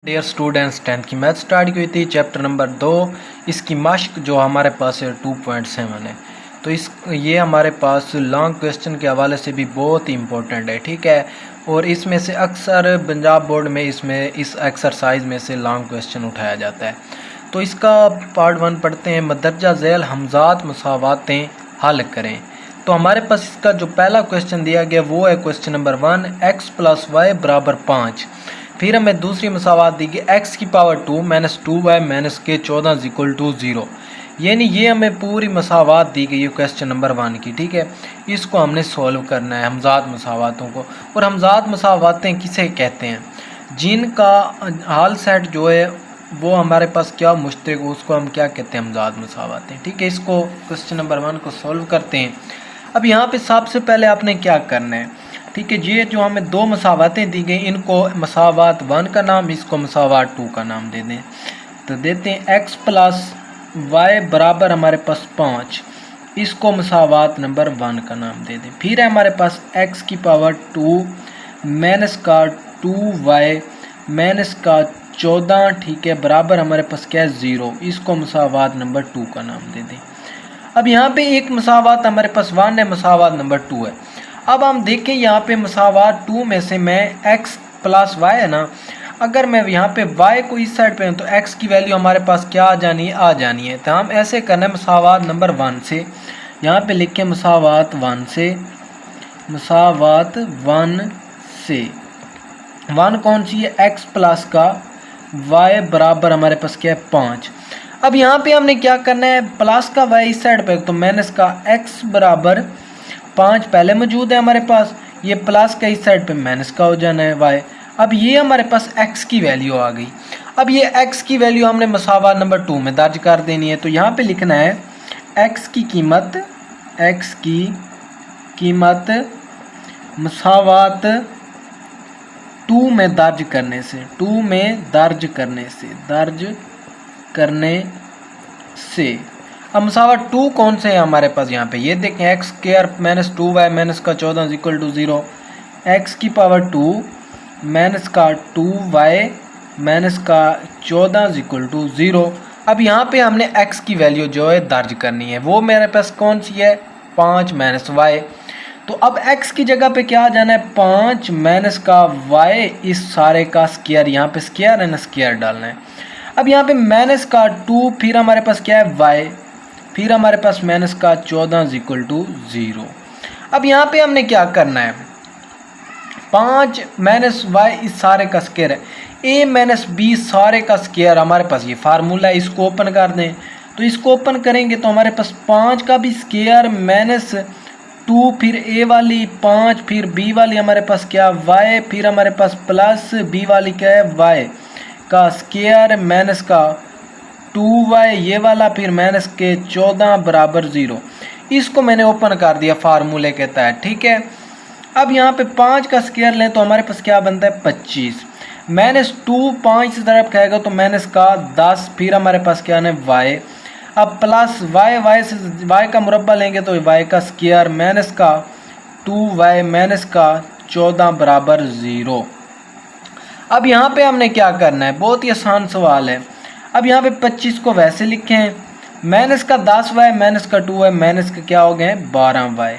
Dear students, 10th की math start की हुई थी। चैप्टर नंबर 2 इसकी मश्क जो हमारे पास है 2.7 है। तो ये हमारे पास लॉन्ग क्वेश्चन के हवाले से भी बहुत ही इम्पोर्टेंट है, ठीक है। और इसमें से अक्सर पंजाब बोर्ड में इस एक्सरसाइज में से लॉन्ग क्वेश्चन उठाया जाता है। तो इसका पार्ट 1 पढ़ते हैं। मदरजा झैल हमजात मसावातें हल करें। तो हमारे पास इसका जो पहला क्वेश्चन दिया गया वो है क्वेश्चन नंबर 1, x + y = 5। फिर हमें दूसरी मसावात दी गई x की पावर 2 - 2y - k 14 = 0। यानी ये हमें पूरी मसावात दी गई है क्वेश्चन नंबर 1 की, ठीक है। इसको हमने सॉल्व करना है हमजात मसावातों को। और हमजात मसावातें किसे कहते हैं? जिनका हाल सेट जो है वो हमारे पास क्या मुश्तरक हो, उसको हम क्या कहते हैं? हमजात मसावातें, ठीक है। इसको क्वेश्चन नंबर 1 को सॉल्व करते हैं। अब यहाँ पे सबसे पहले आपने क्या करना है, ठीक है। ये जो हमें दो मसावातें दी गई, इनको मसावात 1 का नाम, इसको मसावात 2 का नाम दे दें। तो देते हैं x + y बराबर हमारे पास 5, इसको मसावात नंबर 1 का नाम दे दें। फिर है हमारे पास x की पावर 2 - 2y - 14, ठीक है, बराबर हमारे पास क्या है 0, इसको मसावात नंबर 2 का नाम दे दें। अब यहाँ पे एक मसावात हमारे पास 1 है, मसावात नंबर 2 है। अब हम देखें यहाँ पे मसावात 2 में से मैं x + y है ना, अगर मैं यहाँ पे y को इस साइड पे हूँ तो x की वैल्यू हमारे पास क्या आ जानी है। तो हम ऐसे करना है मसावात नंबर 1 से, यहाँ पे लिखें मसावात 1 से, मसावात 1 से 1 कौन सी है? x प्लस का y बराबर हमारे पास क्या है 5। अब यहाँ पे हमने क्या करना है, प्लस का y इस साइड पे, तो माइनस का x बराबर 5 पहले मौजूद है हमारे पास, ये प्लस का इस साइड पे माइनस का हो जाना है y। अब ये हमारे पास x की वैल्यू आ गई। अब ये x की वैल्यू हमने मसावात नंबर 2 में दर्ज कर देनी है। तो यहाँ पे लिखना है x की कीमत मसावात 2 में दर्ज करने से अब मसावात 2 कौन से है हमारे पास? यहाँ पे ये देखें x² - 2y - 14 = 0, x की पावर 2 - 2y - 14 = 0। अब यहाँ पे हमने x की वैल्यू जो है दर्ज करनी है, वो मेरे पास कौन सी है 5 - y। तो अब x की जगह पे क्या आ जाना है 5 - y, इस सारे का स्क्वायर, यहाँ पे स्क्वायर है ना, स्क्वायर डालना है। अब यहाँ पे -2, फिर हमारे पास क्या है y, फिर हमारे पास -14 = 0। अब यहाँ पे हमने क्या करना है 5 - y इस सारे का स्क्वायर है, a - b सारे का स्क्वायर, हमारे पास ये फार्मूला है, इसको ओपन कर दें। तो इसको ओपन करेंगे तो हमारे पास 5 का भी स्क्वायर -2, फिर a वाली 5, फिर b वाली हमारे पास क्या y, फिर हमारे पास प्लस b वाली क्या है y का स्क्वायर माइनस का 2y ये वाला, फिर माइनस के 14 बराबर 0। इसको मैंने ओपन कर दिया फार्मूले के तहत, ठीक है। अब यहाँ पे 5 का स्क्वायर लें तो हमारे पास क्या बनता है 25, -2 5 से तरफ खाएगा तो माइनस का 10, फिर हमारे पास क्या है y। अब प्लस y से y का मुरब्बा लेंगे तो y का स्क्वायर माइनस का 2y - 14 बराबर 0। अब यहाँ पे हमने क्या करना है, बहुत ही आसान सवाल है। अब यहाँ पे 25 को वैसे लिखें, -10y - 2y माइनस का क्या हो गए 12y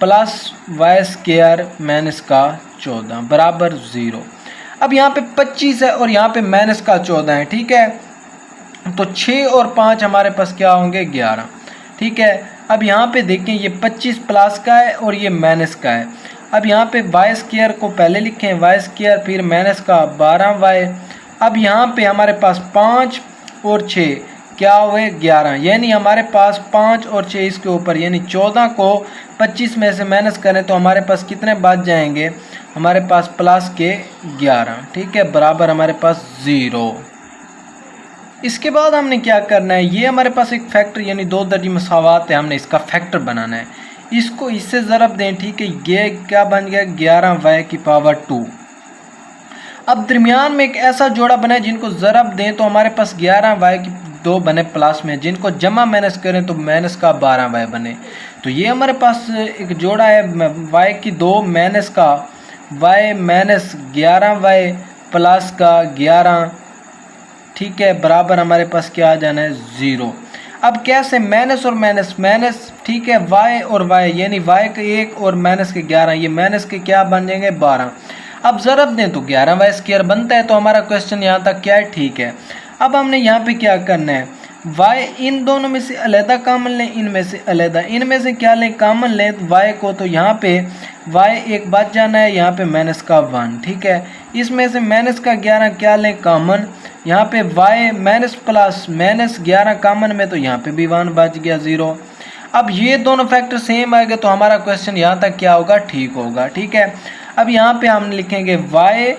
प्लस y² - 14 बराबर 0। अब यहाँ पे 25 है और यहाँ पे -14 है, ठीक है। तो 6 और 5 हमारे पास क्या होंगे 11, ठीक है। अब यहाँ पे देखें ये 25 प्लस का है और ये माइनस का है। अब यहाँ पे y² को पहले लिखें y², फिर माइनस का 12y। अब यहाँ पे हमारे पास 5 और 6 क्या हुए 11, यानी हमारे पास 5 और 6 इसके ऊपर, यानी 14 को 25 में से माइनस करें तो हमारे पास कितने बच जाएंगे, हमारे पास प्लस के 11, ठीक है, बराबर हमारे पास 0। इसके बाद हमने क्या करना है, ये हमारे पास एक फैक्टर यानी 2 दर्जी मसावात है, हमने इसका फैक्टर बनाना है। इसको इससे ज़रब दें, ठीक है, ये क्या बन गया 11y की पावर 2। अब दरमियान में एक ऐसा जोड़ा बनाए जिनको ज़रब दें तो हमारे पास 11y की 2 बने प्लस में, जिनको जमा माइनस करें तो माइनस का 12y बने। तो ये हमारे पास एक जोड़ा है y की 2 माइनस का y - 11y प्लस का 11, ठीक है, बराबर हमारे पास क्या आ जाना है 0। अब कैसे माइनस और माइनस माइनस, ठीक है, y और y यानी y के 1 और माइनस के 11, ये माइनस के क्या बन जाएंगे 12। अब ज़रब दें तो 11y² बनता है। तो हमारा क्वेश्चन यहाँ तक क्या है, ठीक है। अब हमने यहाँ पे क्या करना है, y इन दोनों में से अलहदा कॉमन लें, इनमें से अलहदा, इनमें से क्या लें कॉमन लें y को, तो यहाँ पे y एक बच जाना है, यहाँ पे माइनस का 1, ठीक है। इसमें से माइनस का 11 क्या लें कॉमन, यहाँ पे y minus plus minus 11 common में, तो यहाँ पे भी 1 बच गया 0। अब ये दोनों फैक्टर सेम आएगा तो हमारा क्वेश्चन यहाँ तक क्या होगा, ठीक होगा, ठीक है। अब यहाँ पे हम लिखेंगे y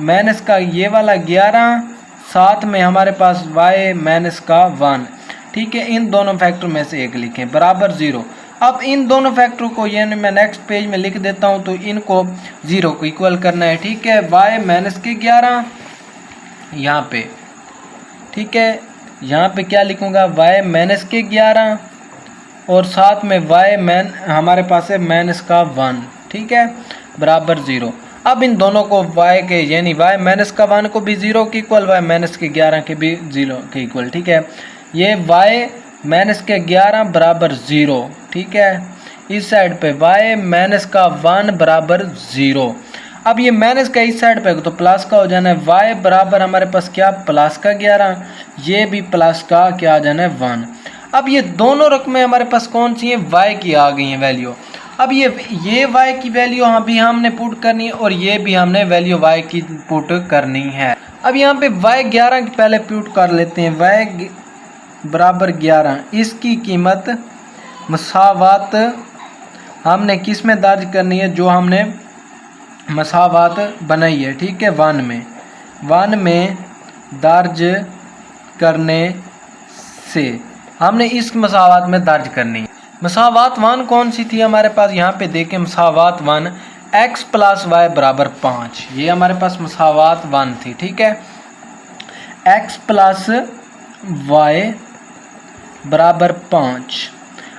माइनस का ये वाला 11, साथ में हमारे पास y माइनस का 1, ठीक है। इन दोनों फैक्टर में से एक लिखें बराबर 0। अब इन दोनों फैक्टर को यानी मैं नेक्स्ट पेज में लिख देता हूँ, तो इनको 0 को इक्वल करना है, ठीक है। y माइनस के 11 यहाँ पे, ठीक है, यहाँ पे क्या लिखूँगा y माइनस के 11 और साथ में y हमारे पास है माइनस का 1, ठीक है, बराबर 0। अब इन दोनों को y के यानी y माइनस का 1 को भी 0 के इक्वल, y माइनस के 11 के भी 0 के इक्वल, ठीक है। ये y माइनस के 11 बराबर 0, ठीक है। इस साइड पे y माइनस का 1 बराबर 0। अब ये माइनस का इस साइड पे तो प्लस का हो जाना है, y बराबर हमारे पास क्या प्लस का 11, ये भी प्लस का क्या आ जाना है 1। अब ये दोनों रकमें हमारे पास कौन सी हैं, y की आ गई हैं वैल्यू। अब ये y की वैल्यू अभी हमने पुट करनी है और ये भी हमने वैल्यू y की पुट करनी है। अब यहाँ पे y 11 की पहले पुट कर लेते हैं, y बराबर 11, इसकी कीमत मसावात हमने किस में दर्ज करनी है, जो हमने मसावात बनाई है, ठीक है, 1 में दर्ज करने से हमने इस मसावात में दर्ज करनी है। मसावात 1 कौन सी थी हमारे पास, यहाँ पे देखें मसावात 1 x प्लस वाई बराबर 5, ये हमारे पास मसावात 1 थी, ठीक है। x प्लस वाई बराबर 5।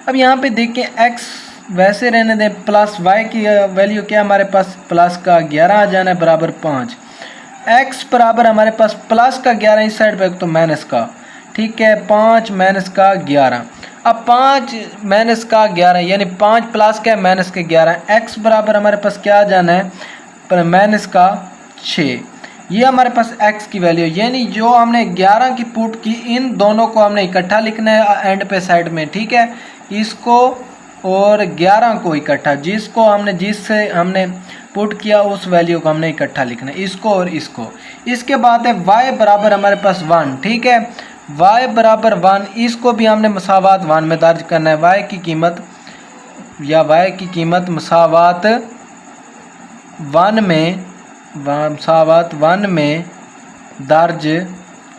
अब यहाँ पे देखें x वैसे रहने दें, प्लस y की वैल्यू क्या हमारे पास प्लस का 11 आ जाना है बराबर 5। x बराबर हमारे पास प्लस का 11 इस साइड पे तो माइनस का, ठीक है, 5 माइनस का 11। अब 5 माइनस का 11 यानी 5 प्लस का माइनस के 11, x बराबर हमारे पास क्या आ जाना है माइनस का 6। ये हमारे पास x की वैल्यू, यानी जो हमने 11 की पुट की, इन दोनों को हमने इकट्ठा लिखना है एंड पे साइड में, ठीक है। इसको और 11 को इकट्ठा, जिससे हमने पुट किया उस वैल्यू को हमने इकट्ठा लिखना है, इसको और इसको। इसके बाद है y बराबर हमारे पास 1, ठीक है, y बराबर 1, इसको भी हमने मसावात 1 में दर्ज करना है। y की कीमत मसावात 1 में दर्ज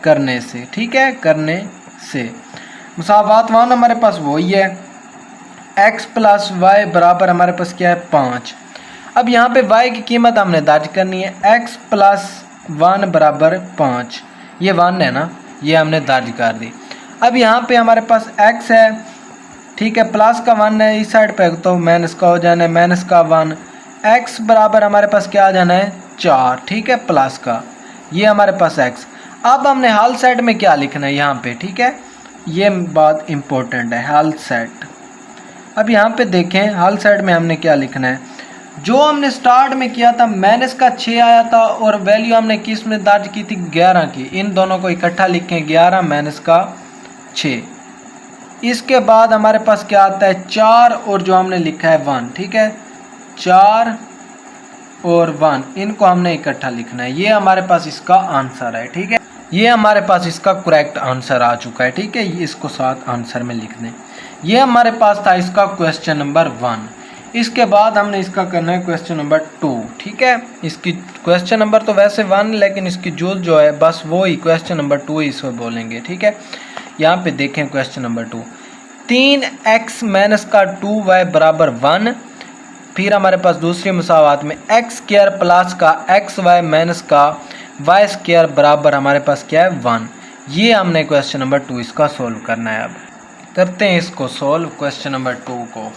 करने से, ठीक है, करने से। मसावात 1 हमारे पास वही है, x प्लस वाई बराबर हमारे पास क्या है 5। अब यहाँ पे y की कीमत हमने दर्ज करनी है, x प्लस 1 बराबर 5, ये 1 है ना, ये हमने दर्ज कर दी। अब यहाँ पे हमारे पास x है, ठीक है, प्लस का 1 है, इस साइड पे तो माइनस का हो जाना है, माइनस का 1, x बराबर हमारे पास क्या आ जाना है 4, ठीक है, प्लस का, ये हमारे पास x। अब हमने हाल साइड में क्या लिखना है यहाँ पे, ठीक है, ये बात इम्पोर्टेंट है, हाल साइड। अब यहाँ पे देखें हाल साइड में हमने क्या लिखना है, जो हमने स्टार्ट में किया था माइनस का 6 आया था और वैल्यू हमने किस में दर्ज की थी 11 की, इन दोनों को इकट्ठा लिखें 11 माइनस का 6। इसके बाद हमारे पास क्या आता है 4 और जो हमने लिखा है 1, ठीक है, 4 और 1 इनको हमने इकट्ठा लिखना है। ये हमारे पास इसका आंसर है, ठीक है, ये हमारे पास इसका करेक्ट आंसर आ चुका है, ठीक है, इसको साथ आंसर में लिख दें। ये हमारे पास था इसका क्वेश्चन नंबर 1। इसके बाद हमने इसका करना है क्वेश्चन नंबर 2, ठीक है। इसकी क्वेश्चन नंबर तो वैसे 1 लेकिन इसकी जो है बस वो ही क्वेश्चन नंबर 2 ही इसको बोलेंगे, ठीक है। यहाँ पे देखें क्वेश्चन नंबर 2, 3x माइनस का 2y बराबर 1। फिर हमारे पास दूसरी मसावात में x स्क्वायर प्लस का xy माइनस का y स्क्वायर बराबर हमारे पास क्या है 1। ये हमने क्वेश्चन नंबर 2 इसका सोल्व करना है। अब करते हैं इसको सोल्व क्वेश्चन नंबर 2 को।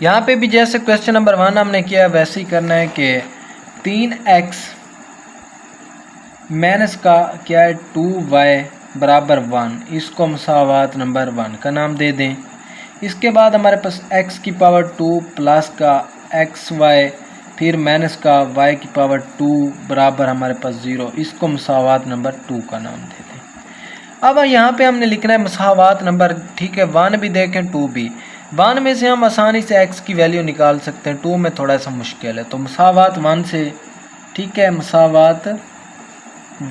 यहाँ पे भी जैसे क्वेश्चन नंबर 1 हमने किया वैसे ही करना है कि 3x माइनस का क्या है 2y बराबर 1, इसको मसावात नंबर 1 का नाम दे दें। इसके बाद हमारे पास x की पावर 2 प्लस का xy फिर माइनस का y की पावर 2 बराबर हमारे पास 0, इसको मसावात नंबर 2 का नाम दे दें। अब यहाँ पे हमने लिखना है मसावात नंबर, ठीक है, 1 भी देखें 2 भी। 1 में से हम आसानी से x की वैल्यू निकाल सकते हैं, 2 में थोड़ा सा मुश्किल है, तो मसावात 1 से, ठीक है, मसावात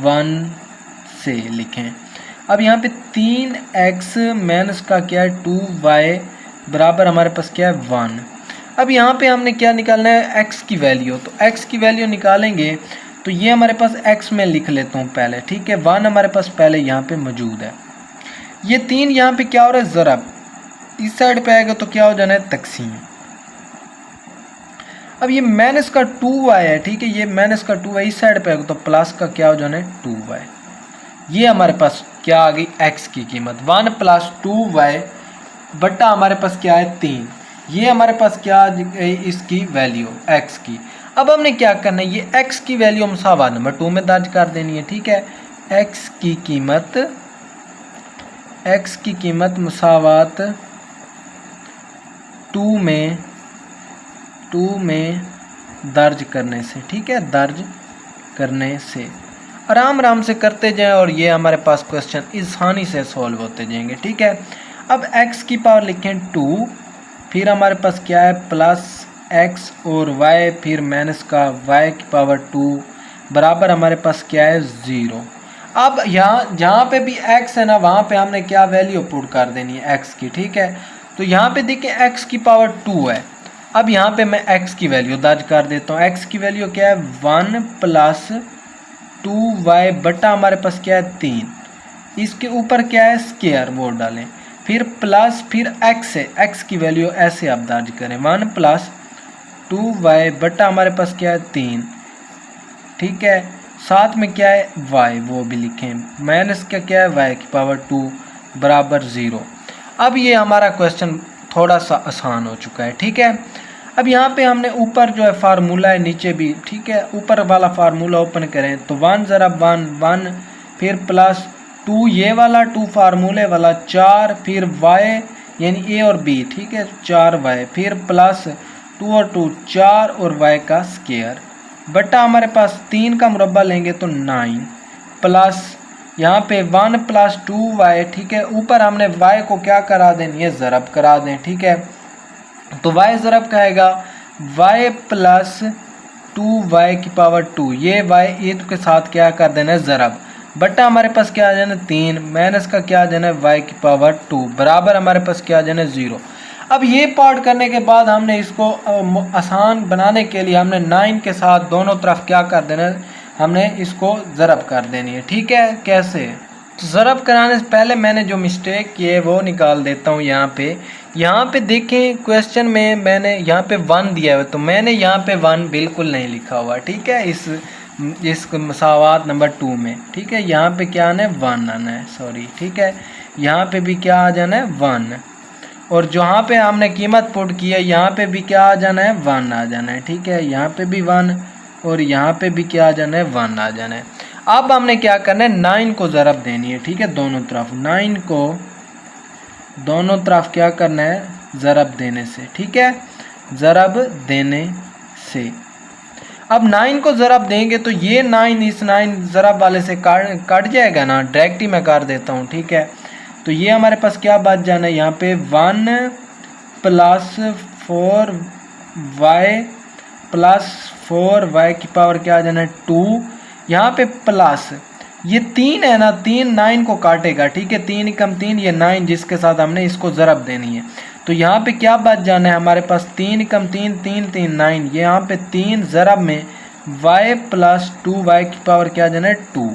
1 से लिखें। अब यहाँ पे 3x माइनस का क्या है 2y बराबर हमारे पास क्या है 1। अब यहाँ पे हमने क्या निकालना है x की वैल्यू, तो x की वैल्यू निकालेंगे तो ये हमारे पास x में लिख लेता हूँ पहले, ठीक है, 1 हमारे पास पहले यहाँ पे मौजूद है। ये 3 यहाँ पे क्या हो रहा है ज़रब, इस साइड पे आएगा तो क्या हो जाना है तकसीम। अब ये माइनस का 2y है, ठीक है, ये माइनस का 2y इस साइड पे आएगा तो प्लस का क्या हो जाना है 2y। ये हमारे पास क्या आ गई x की कीमत 1 प्लस 2y बट्टा हमारे पास क्या है 3, ये हमारे पास क्या आ गई इसकी वैल्यू x की। अब हमने क्या करना है, ये x की वैल्यू मसावात नंबर 2 में दर्ज कर देनी है, ठीक है। x की कीमत मसावात 2 में दर्ज करने से, ठीक है, दर्ज करने से आराम से करते जाएं और ये हमारे पास क्वेश्चन आसानी से सॉल्व होते जाएंगे, ठीक है। अब x की पावर लिखें 2, फिर हमारे पास क्या है प्लस x और y फिर माइनस का y की पावर 2 बराबर हमारे पास क्या है 0। अब यहाँ जहाँ पे भी x है ना वहाँ पे हमने क्या वैल्यू पुट कर देनी है x की, ठीक है। तो यहाँ पे देखिए x की पावर 2 है। अब यहाँ पे मैं x की वैल्यू दर्ज कर देता हूँ। x की वैल्यू क्या है 1 प्लस 2y बटा हमारे पास क्या है 3, इसके ऊपर क्या है स्क्वायर वो डालें, फिर प्लस फिर x है, x की वैल्यू ऐसे आप दर्ज करें 1 प्लस 2y बटा हमारे पास क्या है 3, ठीक है, साथ में क्या है y वो भी लिखें, माइनस का क्या है y की पावर 2 बराबर 0। अब ये हमारा क्वेश्चन थोड़ा सा आसान हो चुका है, ठीक है। अब यहाँ पे हमने ऊपर जो है फार्मूला है नीचे भी, ठीक है, ऊपर वाला फार्मूला ओपन करें तो 1 ज़रा 1 1 फिर प्लस 2 ये वाला 2 फार्मूले वाला 4 फिर y यानी a और b, ठीक है, 4y फिर प्लस 2 और 2 4 और y का स्क्वायर बटा हमारे पास 3 का मुरब्बा लेंगे तो 9 प्लस यहाँ पे 1 प्लस 2y, ठीक है, ऊपर हमने y को क्या करा दें ये ज़रब करा दें, ठीक है। तो y ज़रब का आएगा y प्लस 2y की पावर 2, ये y ईद के साथ क्या कर देना है ज़रब बट्टा हमारे पास क्या आ जाना 3 माइनस का क्या आ जाना है y की पावर 2 बराबर हमारे पास क्या आ जाना है 0। अब ये पार्ट करने के बाद हमने इसको आसान बनाने के लिए हमने 9 के साथ दोनों तरफ क्या कर देना है, हमने इसको ज़रब कर देनी है, ठीक है। कैसे, तो ज़रब कराने से पहले मैंने जो मिस्टेक किए वो निकाल देता हूँ। यहाँ पे देखें क्वेश्चन में मैंने यहाँ पे 1 दिया है तो मैंने यहाँ पे 1 बिल्कुल नहीं लिखा हुआ, ठीक है, इस मसावात नंबर 2 में, ठीक है। यहाँ पे क्या आना है 1 आना है, सॉरी, ठीक है, यहाँ पे भी क्या आ जाना है 1 और जहाँ पे हमने कीमत पुट की है यहाँ पे भी क्या आ जाना है 1 आ जाना है, ठीक है, यहाँ पे भी 1 और यहाँ पे भी क्या आ जाना है 1 आ जाना है। अब हमने क्या करना है 9 को ज़रब देनी है, ठीक है, दोनों तरफ 9 को दोनों तरफ क्या करना है ज़रब देने से, ठीक है, ज़रब देने से। अब 9 को ज़रब देंगे तो ये 9 इस 9 ज़रब वाले से कट जाएगा ना, डायरेक्ट ही मैं कर देता हूँ, ठीक है। तो ये हमारे पास क्या बच जाना है यहाँ पे 1 प्लस 4y प्लस 4y की पावर क्या आ जाना है 2, यहाँ पे प्लस ये 3 है ना, 3 9 को काटेगा, ठीक है, 3 कम 3 ये 9 जिसके साथ हमने इसको ज़रब देनी है। तो यहाँ पे क्या बच जाना है हमारे पास 3 कम 3 3 3 9, ये यहाँ पे 3 ज़रब में y प्लस 2y की पावर क्या आ जाना है 2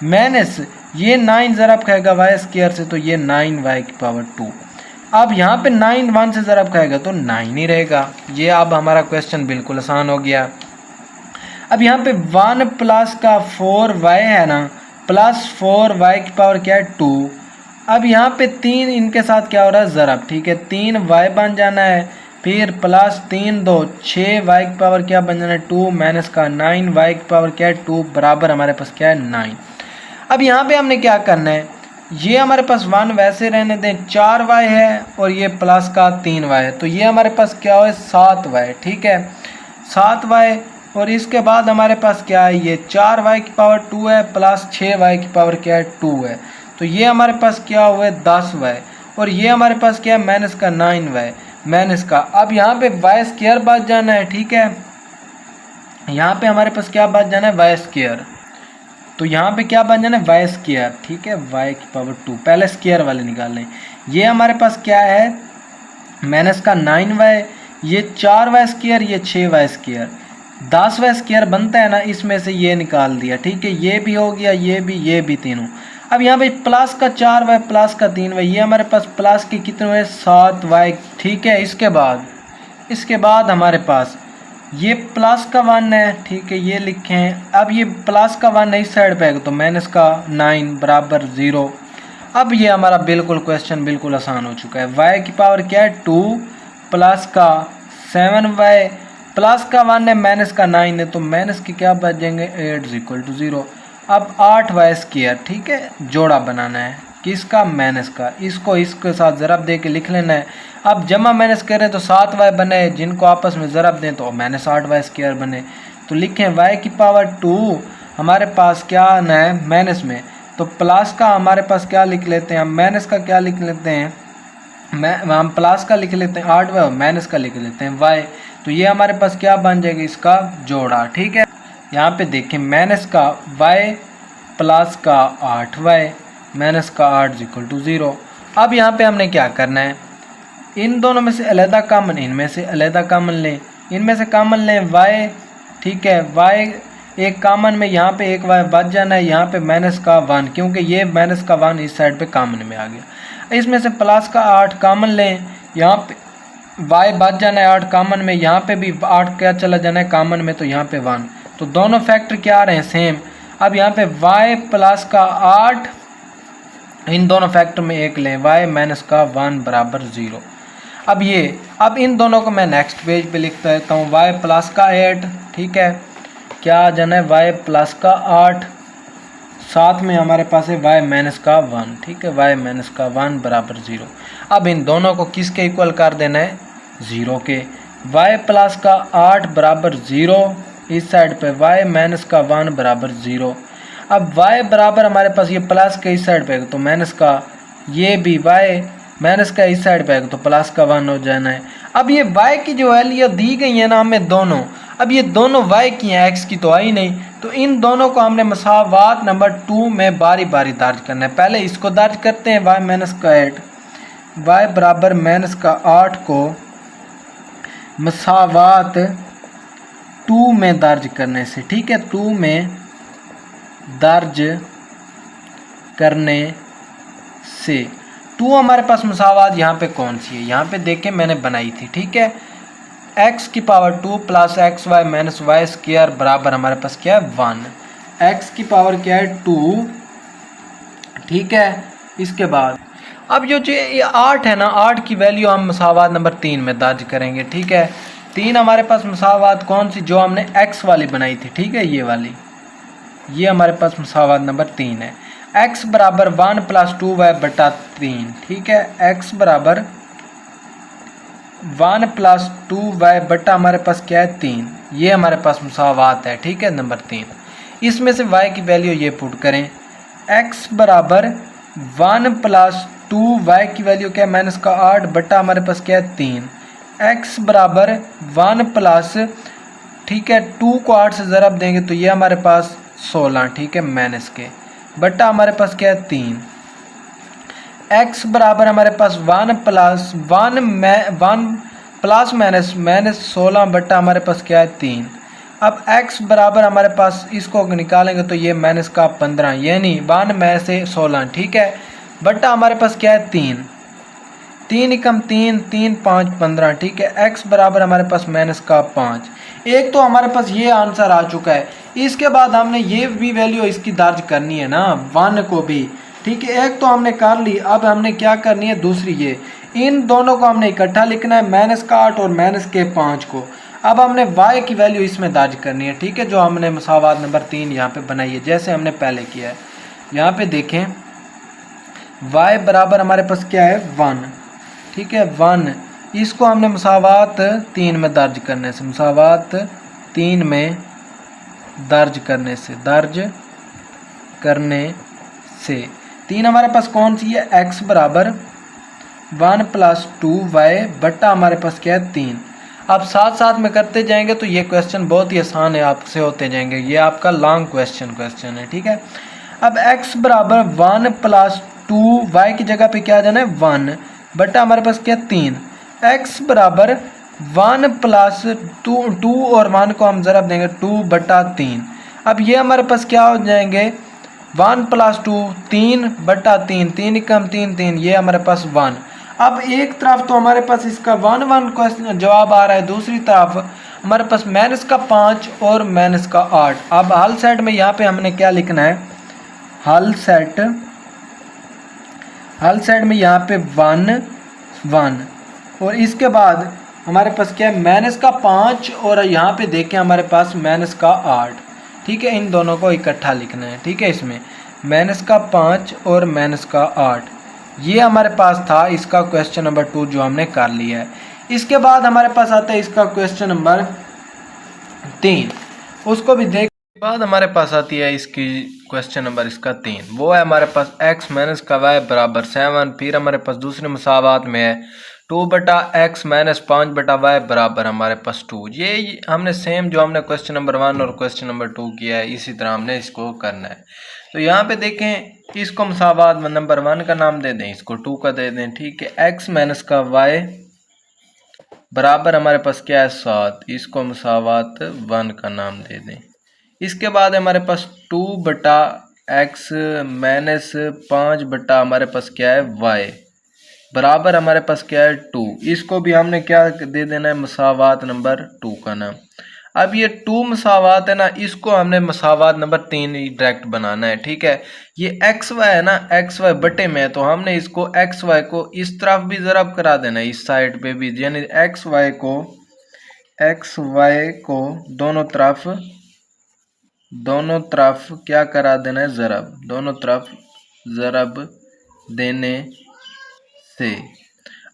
माइनस ये 9 ज़रब खाएगा y स्क्वायर से तो ये 9y की पावर 2। अब यहाँ पे 9 1 से ज़रब खाएगा तो 9 ही रहेगा। ये अब हमारा क्वेश्चन बिल्कुल आसान हो गया। अब यहाँ पे 1 प्लस का 4y है ना, प्लस 4y की पावर क्या है 2। अब यहाँ पे 3 इनके साथ क्या हो रहा है ज़रब, ठीक है, 3y बन जाना है फिर प्लस 3 2 6 वाई की पावर क्या बन जाना है 2 माइनस का 9 वाई की पावर क्या है 2 बराबर हमारे पास क्या है 9। अब यहाँ पे हमने क्या करना है, ये हमारे पास 1 वैसे रहने दें, 4 वाई है और ये प्लस का 3 वाई है, तो ये हमारे पास क्या है 7 वाई। ठीक है 7 वाई, और इसके बाद हमारे पास क्या है ये 4 वाई की पावर 2 है प्लस 6 वाई की पावर क्या है 2 है, तो ये हमारे पास क्या हुआ है 10 वाई, और ये हमारे पास क्या है माइनस का 9 वाई माइनस का। अब यहाँ पे वाई स्क्वायर बच जाना है। ठीक है यहाँ पे हमारे पास क्या बच जाना है वाई स्क्वायर, तो यहाँ पे क्या बन जाना है वाई स्क्वायर। ठीक है वाई की पावर 2, पहले स्क्वायर वाले निकाल लें। ये हमारे पास क्या है माइनस का 9 वाई, ये 4 वाई स्क्वायर, ये 6 वाई स्क्वायर, 10 वाई स्क्वायर बनता है ना, इसमें से ये निकाल दिया। ठीक है ये भी हो गया, ये भी तीनों। अब यहाँ पे प्लस का 4 वाई प्लस का 3 वाई, ये हमारे पास प्लस के कितने हुए 7 वाई। ठीक है इसके बाद हमारे पास ये प्लस का 1 है। ठीक है ये लिखें। अब ये प्लस का 1 इस साइड पे है तो माइनस का 9 बराबर 0। अब ये हमारा बिल्कुल क्वेश्चन बिल्कुल आसान हो चुका है। वाई की पावर क्या है 2 प्लस का 7 वाई प्लस का 1 है माइनस का 9 है, तो माइनस के क्या बच जाएंगे 8 इक्वल टू 0। अब 8 वाई स्क्वायर। ठीक है जोड़ा बनाना है किसका माइनस का, इसको इसके साथ ज़रब दे के लिख लेना है। अब जमा माइनस करें तो 7 वाई बने, जिनको आपस में ज़रब दें तो माइनस 8 वाई स्क्वायर बने। तो लिखें वाई की पावर 2 हमारे पास क्या आना है माइनस में, तो प्लस का हमारे पास क्या लिख लेते हैं, हम माइनस का क्या लिख लेते हैं, हम प्लस का लिख लेते हैं 8 वाई और माइनस का लिख लेते हैं वाई, तो ये हमारे पास क्या बन जाएगा इसका जोड़ा। ठीक है यहाँ पे देखें माइनस का वाई प्लस का 8 वाई माइनस का 8 इक्वल टू 0। अब यहाँ पे हमने क्या करना है, इन दोनों में से अलहदा कॉमन, इनमें से अलहदा कॉमन लें, इनमें से कॉमन लें वाई। ठीक है वाई एक कॉमन में यहाँ पे एक वाई बच जाना है, यहाँ पे माइनस का 1 क्योंकि ये माइनस का 1 इस साइड पे कॉमन में आ गया। इसमें से प्लस का 8 कॉमन लें, यहाँ पे वाई बच जाना है 8 कॉमन में, यहाँ पे भी 8 क्या चला जाना है कॉमन में, तो यहाँ पे 1, तो दोनों फैक्टर क्या आ रहे हैं सेम। अब यहाँ पे वाई प्लस का 8 इन दोनों फैक्टर में 1 लें, वाई माइनस का 1 बराबर 0। अब इन दोनों को मैं नेक्स्ट पेज पे लिख देता हूँ। वाई प्लस का 8 ठीक है क्या आ जाना है वाई प्लस का 8, साथ में हमारे पास है वाई माइनस का 1। ठीक है वाई माइनस का 1 बराबर 0। अब इन दोनों को किसके इक्वल कर देना है 0 के। वाई प्लस का 8 बराबर 0, इस साइड पे वाई माइनस का 1 बराबर 0। अब वाई बराबर हमारे पास ये प्लस का इस साइड पे तो माइनस का, ये भी वाई माइनस का इस साइड पे तो प्लस का 1 हो जाना है। अब ये वाई की जो वैल्यू दी गई है ना हमें दोनों, अब ये दोनों वाई की हैं एक्स की तो आई नहीं, तो इन दोनों को हमने मसावात नंबर 2 में बारी बारी दर्ज करना है। पहले इसको दर्ज करते हैं वाई माइनस का 8, वाई बराबर माइनस का 8 को मसावात 2 में दर्ज करने से। ठीक है 2 में दर्ज करने से 2 हमारे पास मसावात यहाँ पे कौन सी है, यहाँ पे देखें मैंने बनाई थी। ठीक है x की power 2 plus x y minus y square बराबर हमारे पास क्या है 1, x की पावर क्या है 2। ठीक है इसके बाद अब जो ये 8 है ना, 8 की वैल्यू हम मसावात नंबर 3 में दर्ज करेंगे। ठीक है 3 हमारे पास मसावात कौन सी, जो हमने x वाली बनाई थी। ठीक है ये वाली, ये हमारे पास मसावात नंबर 3 है। x बराबर 1 प्लस 2 वाई बटा 3। ठीक है x बराबर 1 प्लस 2 वाई बटा हमारे पास क्या है 3, ये हमारे पास मसावात है। ठीक है नंबर 3, इसमें से y की वैल्यू ये पुट करें, x बराबर 1 प्लस 2 वाई की वैल्यू क्या है माइनस का 8 बटा हमारे पास क्या है 3, x बराबर 1 प्लस ठीक है 2 को 8 से ज़रब देंगे तो ये हमारे पास 16 ठीक है माइनस के बटा हमारे पास क्या है 3, x बराबर हमारे पास 1 प्लस 1 प्लस माइनस 16 बटा हमारे पास क्या है 3। अब x बराबर हमारे पास इसको निकालेंगे तो ये माइनस का 15 यानी 1 में से 16 ठीक है बटा हमारे पास क्या है 3, 3 एकम 3 3 5 15। ठीक है x बराबर हमारे पास माइनस का 5। एक तो हमारे पास ये आंसर आ चुका है, इसके बाद हमने ये भी वैल्यू इसकी दर्ज करनी है ना 1 को भी। ठीक है एक तो हमने कर ली, अब हमने क्या करनी है दूसरी, ये इन दोनों को हमने इकट्ठा लिखना है, -8 और -5 को। अब हमने y की वैल्यू इसमें दर्ज करनी है, ठीक है, जो हमने मसावात नंबर 3 यहाँ पे बनाई है, जैसे हमने पहले किया है। यहाँ पे देखें y बराबर हमारे पास क्या है 1, ठीक है 1, इसको हमने मसावात 3 में दर्ज करने से, मसावात 3 में दर्ज करने से 3 हमारे पास कौन सी है, x बराबर 1 + 2y बट्टा हमारे पास क्या है 3। आप साथ साथ में करते जाएंगे तो ये क्वेश्चन बहुत ही आसान है, आपसे होते जाएंगे, ये आपका लॉन्ग क्वेश्चन है, ठीक है। अब x बराबर 1 + 2y की जगह पे क्या आ जाना है 1 बट्टा हमारे पास क्या 3। x बराबर 1 + 2 और 1 को हम ज़रा देंगे 2 बट्टा 3। अब ये हमारे पास क्या हो जाएंगे 1 + 2 3 बट्टा 3, 3 एकम 3 3, ये हमारे पास 1। अब एक तरफ तो हमारे पास इसका 1 1 क्वेश्चन जवाब आ रहा है, दूसरी तरफ हमारे पास -5 और -8। अब हल सेट में यहाँ पे हमने क्या लिखना है, हल सेट में यहाँ पे 1 1 और इसके बाद हमारे पास क्या है -5 और यहाँ पे देखें हमारे पास -8, ठीक है, इन दोनों को इकट्ठा लिखना है, ठीक है। इसमें -5 और -8 ये हमारे पास था इसका क्वेश्चन नंबर 2 जो हमने कर लिया है। इसके बाद हमारे पास आता है इसका क्वेश्चन नंबर 3, उसको भी देख बाद हमारे पास आती है इसकी क्वेश्चन नंबर इसका 3, वो है हमारे पास x - का y बराबर 7। फिर हमारे पास दूसरे मसावात में है 2 बटा x - 5 बटा y बराबर हमारे पास 2। ये हमने सेम जो हमने क्वेश्चन नंबर 1 और क्वेश्चन नंबर 2 किया है, इसी तरह हमने इसको करना है। तो यहाँ पे देखें, इसको मसावात नंबर 1 का नाम दे दें, इसको 2 का दे दें, ठीक है। x - का y बराबर हमारे पास क्या है 7, इसको मसावात 1 का नाम दे दें। इसके बाद हमारे पास 2 बटा x - 5 बटा हमारे पास क्या है y बराबर हमारे पास क्या है 2, इसको भी हमने क्या दे देना है मसावात नंबर 2 का नाम। अब ये 2 मसावात है ना, इसको हमने मसावात नंबर 3 ही डायरेक्ट बनाना है, ठीक है। ये एक्स वाई है ना, एक्स वाई बटे में, तो हमने इसको एक्स वाई को इस तरफ भी ज़रब करा देना है, इस साइड पे भी, यानी एक्स वाई को दोनों तरफ क्या करा देना है ज़रब, दोनों तरफ ज़रब देने से।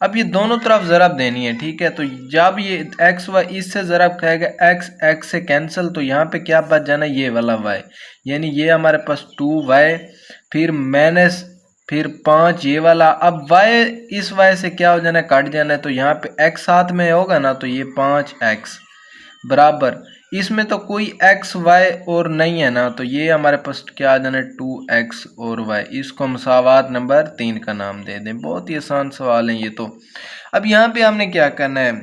अब ये दोनों तरफ ज़रब देनी है, ठीक है। तो जब ये एक्स वाई इससे ज़रब खाएगा, एक्स एक्स से कैंसिल, तो यहाँ पे क्या बच जाना है ये वाला वाई, यानी ये हमारे पास 2y फिर माइनस फिर 5 ये वाला। अब y इस y से क्या हो जाना है कट जाना है, तो यहाँ पे x साथ में होगा ना, तो ये 5x बराबर, इसमें तो कोई x y और नहीं है ना, तो ये हमारे पास क्या आ जाना है 2x और y। इसको मसावात नंबर 3 का नाम दे दें। बहुत ही आसान सवाल है ये तो। अब यहाँ पे हमने क्या करना है,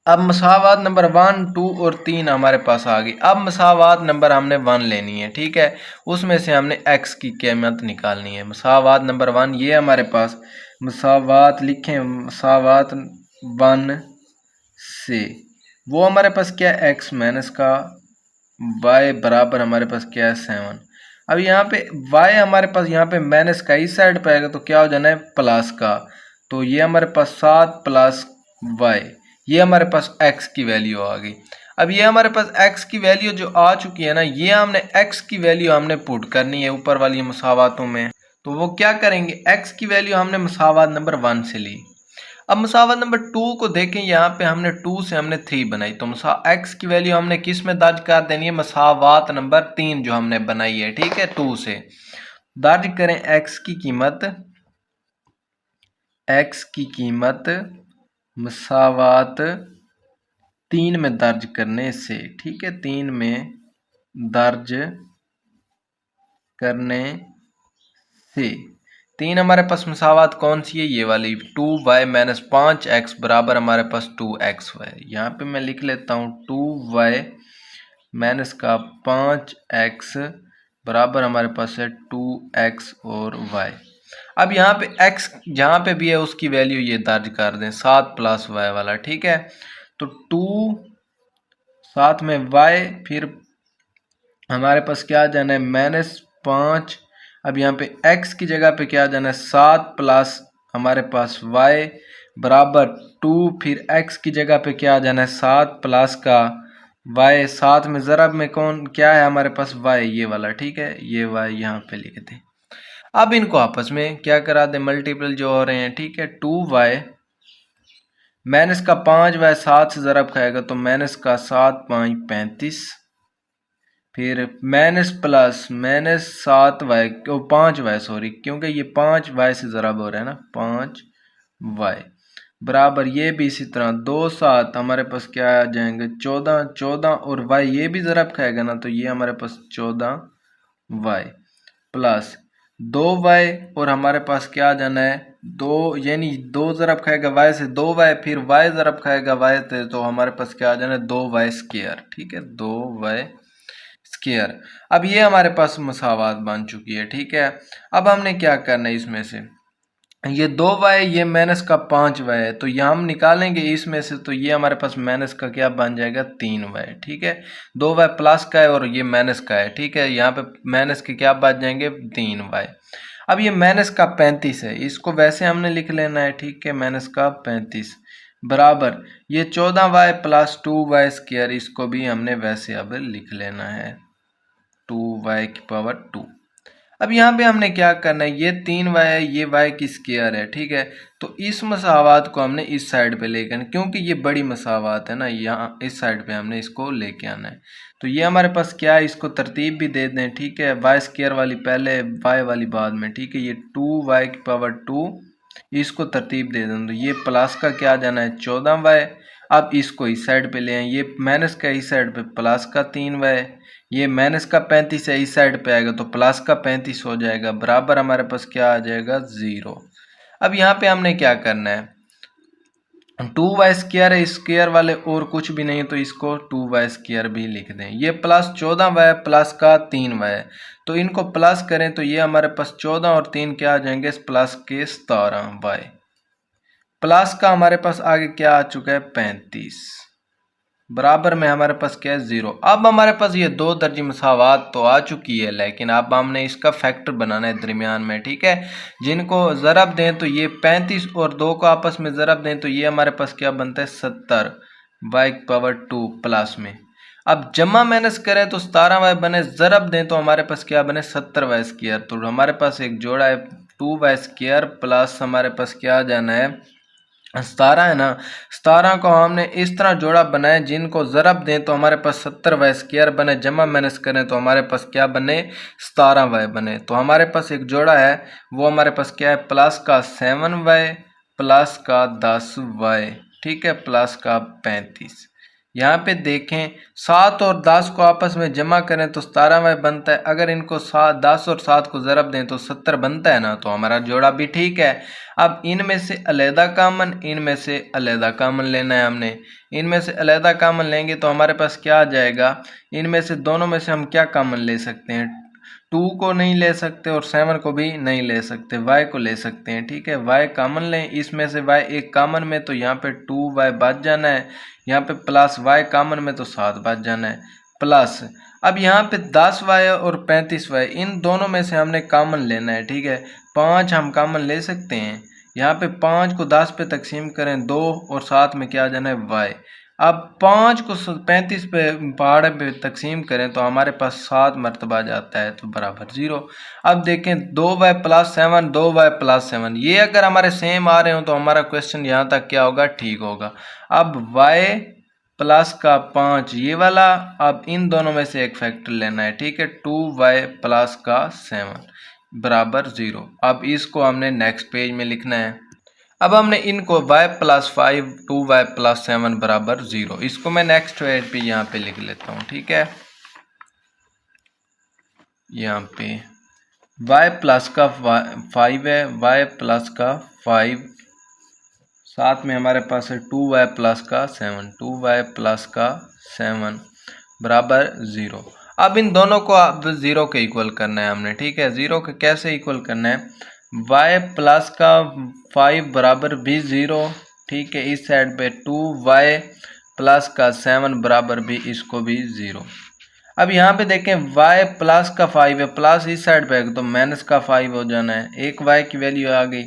अब मसावात नंबर 1 2 और 3 हमारे पास आ गई। अब मसावात नंबर हमने 1 लेनी है, ठीक है, उसमें से हमने x की कीमत निकालनी है। मसावात नंबर 1 ये हमारे पास मसावात लिखें, मसावात 1 से वो हमारे पास क्या है x माइनस का y बराबर हमारे पास क्या है 7। अब यहाँ पे y हमारे पास यहाँ पे माइनस का इस साइड पे आएगा, तो क्या हो जाना है प्लस का, तो ये हमारे पास 7 प्लस y, ये हमारे पास x की वैल्यू आ गई। अब ये हमारे पास x की वैल्यू जो आ चुकी है ना, ये हमने x की वैल्यू हमने पुट करनी है ऊपर वाली मसावातों में। तो वो क्या करेंगे, x की वैल्यू हमने मसावात नंबर 1 से ली। अब मसावत नंबर 2 को देखें, यहाँ पे हमने 2 से हमने 3 बनाई, तो x की वैल्यू हमने किस में दर्ज कर देनी है, मसावात नंबर 3 जो हमने बनाई है, ठीक है। 2 से दर्ज करें x की कीमत मसावात 3 में दर्ज करने से, ठीक है, 3 में दर्ज करने से। 3 हमारे पास मसावात कौन सी है, ये वाली 2y माइनस 5x बराबर हमारे पास 2xy। यहाँ पे मैं लिख लेता हूँ 2y माइनस का 5x बराबर हमारे पास है 2x और y। अब यहाँ पे x जहाँ पे भी है उसकी वैल्यू ये दर्ज कर दें, 7 प्लस y वाला, ठीक है। तो 2 साथ में y, फिर हमारे पास क्या आ जाना है -5। अब यहाँ पे x की जगह पे क्या आ जाना है 7 प्लस हमारे पास y बराबर 2, फिर x की जगह पे क्या आ जाना है 7 प्लस का y, 7 में ज़रब में कौन क्या है हमारे पास y, ये वाला, ठीक है, ये y यहाँ पे लिख दें। अब इनको आपस में क्या करा दे, मल्टीपल जो हो रहे हैं, ठीक है। 2y माइनस का 5y 7 से ज़रब खाएगा तो माइनस का 7 5 35, फिर minus plus minus 7y 5y sorry, क्योंकि ये 5y से ज़रब हो रहा है ना, 5y बराबर ये भी इसी तरह 2 7 हमारे पास क्या आ जाएंगे 14, 14 और y ये भी ज़रब खाएगा ना, तो ये हमारे पास 14y प्लस 2y और हमारे पास क्या आ जाना है 2, यानी 2 ज़रब खाएगा y से 2y, फिर y ज़रब खाएगा y से, तो हमारे पास क्या आ जाना है 2y स्क्वायर, ठीक है, 2y स्क्वायर। अब ये हमारे पास मसावात बन चुकी है, ठीक है। अब हमने क्या करना है, इसमें से ये 2y ये माइनस का 5y है, तो ये हम निकालेंगे इसमें से, तो ये हमारे पास माइनस का क्या बन जाएगा 3y, ठीक है। 2y प्लस का है और ये माइनस का है, ठीक है, यहाँ पे माइनस के क्या बच जाएंगे 3y। अब ये माइनस का 35 है, इसको वैसे हमने लिख लेना है, ठीक है, माइनस का 35 बराबर ये 14y प्लस 2y स्क्वायर, इसको भी हमने वैसे अब लिख लेना है 2y की पावर 2। अब यहाँ पे हमने क्या करना है, ये 3y है, ये y की स्क्वायर है, ठीक है। तो इस मसावात को हमने इस साइड पे लेकर आना, क्योंकि ये बड़ी मसावात है ना, यहाँ इस साइड पे हमने इसको लेके आना है। तो ये हमारे पास क्या है, इसको तरतीब भी दे दें, ठीक है, y स्क्वायर वाली पहले y वाली बाद में, ठीक है। ये 2y की पावर 2 इसको तरतीब दे दें, तो ये प्लस का क्या जाना है 14y। अब इसको इस साइड पे ले आए, ये माइनस का इस साइड पे प्लस का 3y, ये माइनस का 35 है, इस साइड पे आएगा तो प्लस का 35 हो जाएगा, बराबर हमारे पास क्या आ जाएगा 0। अब यहाँ पे हमने क्या करना है, 2y स्क्वायर है, स्क्वायर वाले और कुछ भी नहीं, तो इसको 2y स्क्वायर भी लिख दें। ये प्लस 14y प्लस का 3y, तो इनको प्लस करें तो ये हमारे पास 14 और 3 क्या आ जाएंगे प्लस के 17y, प्लस का हमारे पास आगे क्या आ चुका है 35, बराबर में हमारे पास क्या है 0। अब हमारे पास ये दो दर्जी मसावात तो आ चुकी है, लेकिन अब हमने इसका फैक्टर बनाना है दरमियान में, ठीक है। जिनको ज़रब दें तो ये 35 और 2 को आपस में ज़रब दें तो ये हमारे पास क्या बनता है 70 y की पावर 2 प्लस में। अब जमा माइनस करें तो 17y बने, ज़रब दें तो हमारे पास क्या बने 70y स्क्वायर। तो हमारे पास एक जोड़ा है 2y स्क्वायर प्लस हमारे पास क्या आ जाना है 17 है ना। 17 को हमने इस तरह जोड़ा बनाए, जिनको ज़रब दें तो हमारे पास 70y स्क्वायर बने, जमा माइनस करें तो हमारे पास क्या बने 17y बने। तो हमारे पास एक जोड़ा है वो हमारे पास क्या है प्लस का 7y प्लस का 10y, ठीक है, प्लस का 35। यहाँ पे देखें 7 और 10 को आपस में जमा करें तो 17y बनता है, अगर इनको 10 और 7 को ज़रब दें तो 70 बनता है ना, तो हमारा जोड़ा भी ठीक है। अब इनमें से अलहदा कामन, इनमें से अलहदा कामन लेना है हमने। इनमें से अलहदा कामन लेंगे तो हमारे पास क्या आ जाएगा, इनमें से दोनों में से हम क्या कामन ले सकते हैं, 2 को नहीं ले सकते और 7 को भी नहीं ले सकते, y को ले सकते हैं, ठीक है। y कामन लें, इसमें से y एक कामन में तो यहाँ पे 2y बच जाना है, यहाँ पे प्लस y कामन में तो 7 बच जाना है प्लस। अब यहाँ पे 10y और 35y इन दोनों में से हमने कामन लेना है, ठीक है। 5 हम कामन ले सकते हैं, यहाँ पे 5 को 10 पे तकसीम करें 2 और 7 में क्या आ जाना है y। अब 5 को 35 पे पहाड़ पे तकसीम करें तो हमारे पास 7 मरतबा जाता है, तो बराबर 0। अब देखें 2y प्लस 7 2y प्लस 7 ये अगर हमारे सेम आ रहे हो तो हमारा क्वेश्चन यहाँ तक क्या होगा ठीक होगा। अब y प्लस का 5 ये वाला, अब इन दोनों में से एक फैक्टर लेना है, ठीक है, 2y प्लस का 7 बराबर 0। अब इसको हमने नेक्स्ट पेज में लिखना है। अब हमने इनको y प्लस 5 2y प्लस 7 बराबर 0, इसको मैं नेक्स्ट पेज पे यहाँ पे लिख लेता हूँ, ठीक है। यहाँ पे y प्लस का 5 है, y प्लस का 5 साथ में हमारे पास है 2y प्लस का 7 2y प्लस का 7 बराबर 0। अब इन दोनों को अब 0 के इक्वल करना है हमने, ठीक है। 0 के कैसे इक्वल करना है, y प्लस का 5 बराबर भी 0, ठीक है, इस साइड पे 2y प्लस का 7 बराबर भी इसको भी 0। अब यहाँ पे देखें y प्लस का 5 है, प्लस इस साइड पे है तो माइनस का 5 हो जाना है, एक y की वैल्यू आ गई।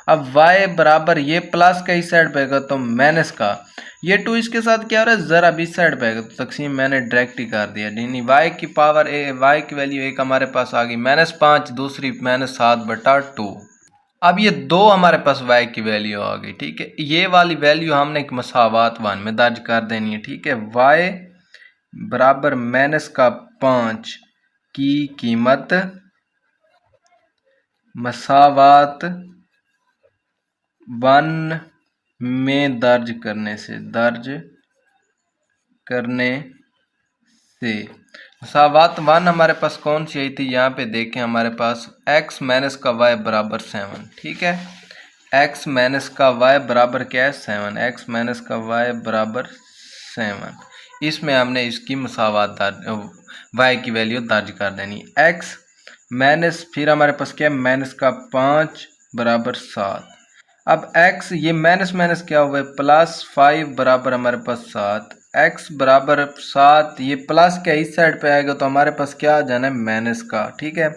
अब y बराबर ये प्लस का इस साइड पे है तो माइनस का, ये 2 इसके साथ क्या हो रहा है जरा इस साइड पे है तो तकसीम मैंने डायरेक्ट ही कर दिया, यानी y की पावर y की वैल्यू एक हमारे पास आ गई -5, दूसरी -7/2। अब ये दो हमारे पास y की वैल्यू आ गई, ठीक है। ये वाली वैल्यू हमने एक मसावात वन में दर्ज कर देनी है, ठीक है। y बराबर -5 की कीमत मसावात वन में दर्ज करने से मसावात वन हमारे पास कौन सी आई थी, यहाँ पे देखें हमारे पास x माइनस का y बराबर 7, ठीक है। x माइनस का y बराबर क्या है 7, x माइनस का y बराबर 7, इसमें हमने इसकी मसावात y की वैल्यू दर्ज कर देनी। x माइनस फिर हमारे पास क्या है -5 बराबर 7। अब x ये माइनस माइनस क्या हुआ है +5 बराबर हमारे पास 7, x बराबर 7, ये प्लस क्या इस साइड पे आएगा तो हमारे पास क्या आ जाना है माइनस का, ठीक है,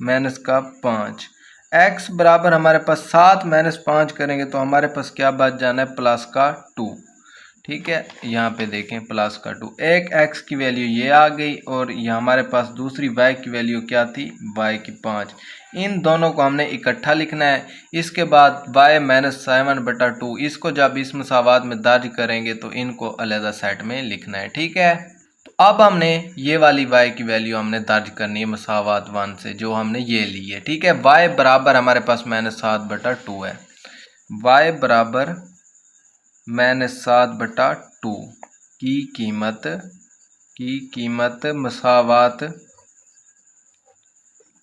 -5। x बराबर हमारे पास 7 -5 करेंगे तो हमारे पास क्या बच जाना है +2, ठीक है। यहाँ पे देखें +2, एक x की वैल्यू ये आ गई और ये हमारे पास दूसरी y की वैल्यू क्या थी y की 5। इन दोनों को हमने इकट्ठा लिखना है। इसके बाद y -7/2, इसको जब इस मसावात में दर्ज करेंगे तो इनको अलग सेट में लिखना है, ठीक है। तो अब हमने ये वाली y की वैल्यू हमने दर्ज करनी है मसावात वन से, जो हमने ये ली है, ठीक है। y बराबर हमारे पास -7/2 है, y बराबर -7/2 की कीमत मसावात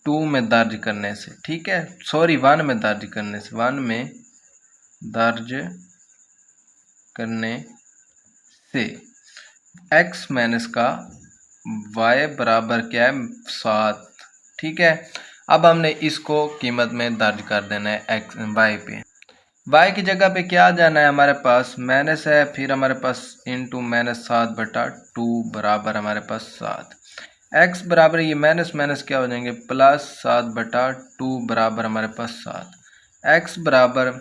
2 में दर्ज करने से, ठीक है, सॉरी 1 में दर्ज करने से, 1 में दर्ज करने से x माइनस का y बराबर क्या है 7, ठीक है। अब हमने इसको कीमत में दर्ज कर देना है x y पे, y की जगह पे क्या आ जाना है हमारे पास माइनस है, फिर हमारे पास इंटू -7/2 बराबर हमारे पास 7, x बराबर ये माइनस माइनस क्या हो जाएंगे +7/2 बराबर हमारे पास 7, x बराबर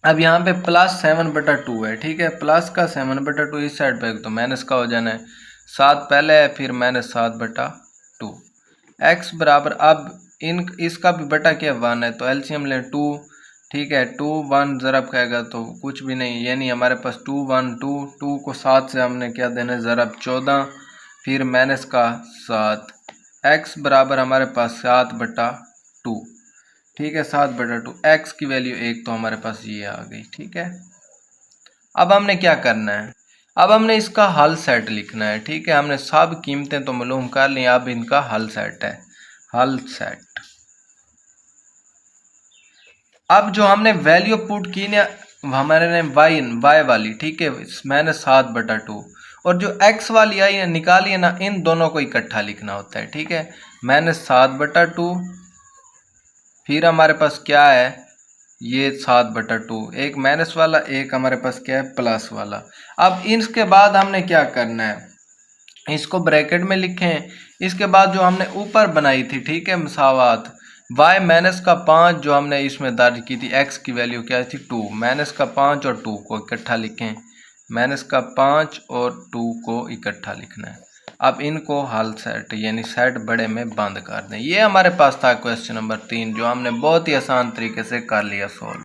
अब यहाँ पे +7/2 है, ठीक है, प्लस का 7/2 इस साइड पे तो माइनस का हो जाना है, 7 पहले है फिर -7/2, x बराबर अब इसका भी बटा क्या 1 है तो एलसीएम लें 2, ठीक है, 2 1 ज़रब कहेगा तो कुछ भी नहीं, यानी हमारे पास 2 1 2 2 को 7 से हमने क्या देना है ज़रब 14, फिर माइनस का 7, x बराबर हमारे पास 7/2, ठीक है, 7/2, x की वैल्यू 1 तो हमारे पास ये आ गई, ठीक है। अब हमने क्या करना है, अब हमने इसका हल सेट लिखना है, ठीक है। हमने सब कीमतें तो मालूम कर ली, अब इनका हल सेट है, हल सेट। अब जो हमने वैल्यू पुट की ना हमारे ने y वाली, ठीक है, -7/2, और जो x वाली आई है निकाली है ना, इन दोनों को इकट्ठा लिखना होता है, ठीक है, -7/2, फिर हमारे पास क्या है ये 7/2, एक माइनस वाला, एक हमारे पास क्या है प्लस वाला। अब इसके बाद हमने क्या करना है, इसको ब्रैकेट में लिखें। इसके बाद जो हमने ऊपर बनाई थी, ठीक है, मसावात y माइनस का 5 जो हमने इसमें दर्ज की थी, x की वैल्यू क्या थी 2, माइनस का 5 और 2 को इकट्ठा लिखें, माइनस का 5 और 2 को इकट्ठा लिखना है। अब इनको हल सेट यानी सेट बड़े में बंद कर दें। ये हमारे पास था क्वेश्चन नंबर 3, जो हमने बहुत ही आसान तरीके से कर लिया सॉल्व।